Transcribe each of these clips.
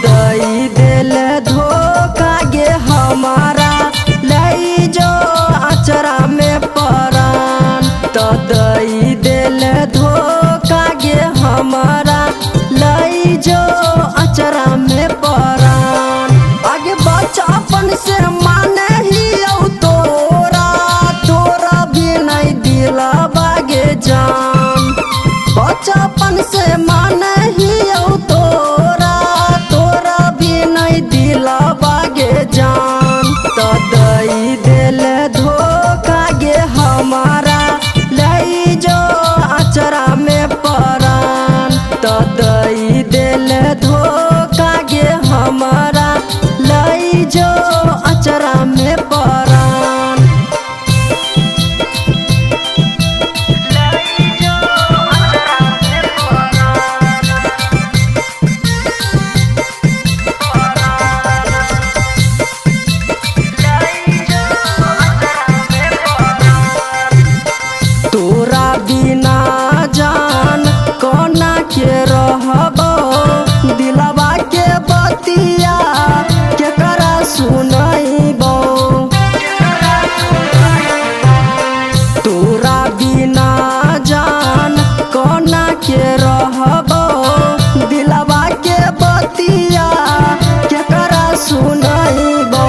दई दिल धोखा गे हमारा लई जो अचरा में परान। तो दई दिल धोखा गे हमारा लई जो अचरा में परान। आगे बचपन से माने ही तोरा तोरा भी नहीं दिला बागे जान। बचपन से माने ही तोरा तोरा भी नहीं दिला बागे जान। तो दई दिल धोखा गे हमारा लई जो अचरा में परान। तो दई दिल धोखा गे हमारा लई जो अचरा में परान। तोरा बिना जान कोना के रहबो दिलवा के बतिया केकरा सुनैबो। तोरा बिना जान कोना के रहबो दिलवा के बतिया केकरा सुनैबो।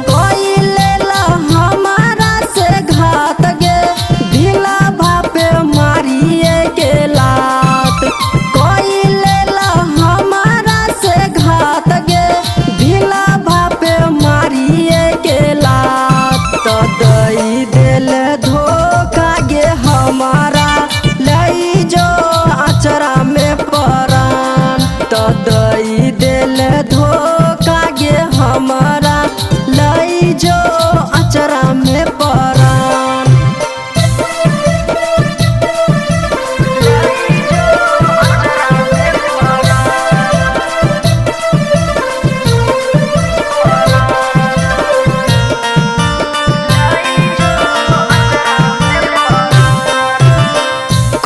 कोई लेला हमारा से घात गे दिलवा पे मारिए के लात। कोई लेला हमारा से घात गे दिलवा पे मारिए के लात। तो दई दिल धोखा गे हमारा लई जो अचरा में परान। तो दई दिल धोखा गे हमारा लई जो अचरा में परान।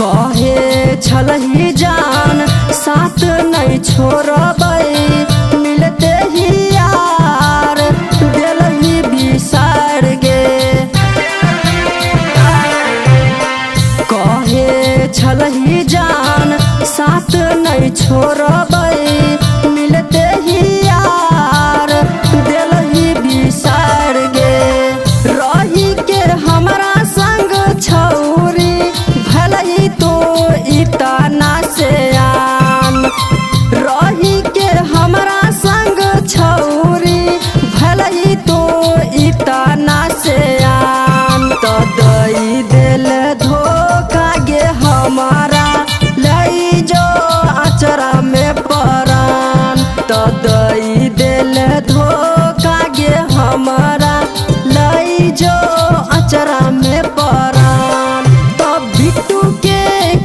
कहे छलही जान साथ नहीं छोड़बै मिलते ही यार दिलही बिसार गे। कहे छलही जान साथ नहीं छोड़बै मिलते ही यार दिलही बिसार गे। रही के हमरा संग छौरी भलही तो इतना से आन। रही के हमरा संग छौरी भलही तो इतना से आन। तो दई दिल धोखा गे हमारा लई जो अचरा में परान। तो दई दिल धोखा गे हमारा लई जो अचरा में परान। तो बिट्टू के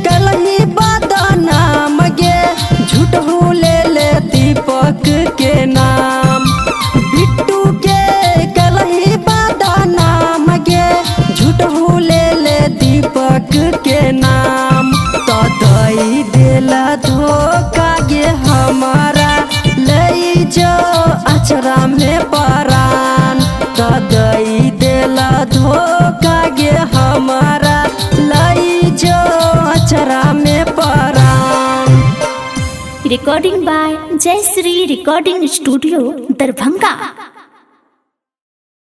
कलही बदनाम गे झूठू ले दीपक के नाम। बिट्टू के कलही बदनाम गे झूठू ले दीपक के नाम। तो दई दिल धोखा गे हमारा लई जो अचरा में परान। तो दई दिल धोखा गे हमारा लई जो अचरा में परान। रिकॉर्डिंग बाय जय श्री रिकॉर्डिंग स्टूडियो दरभंगा।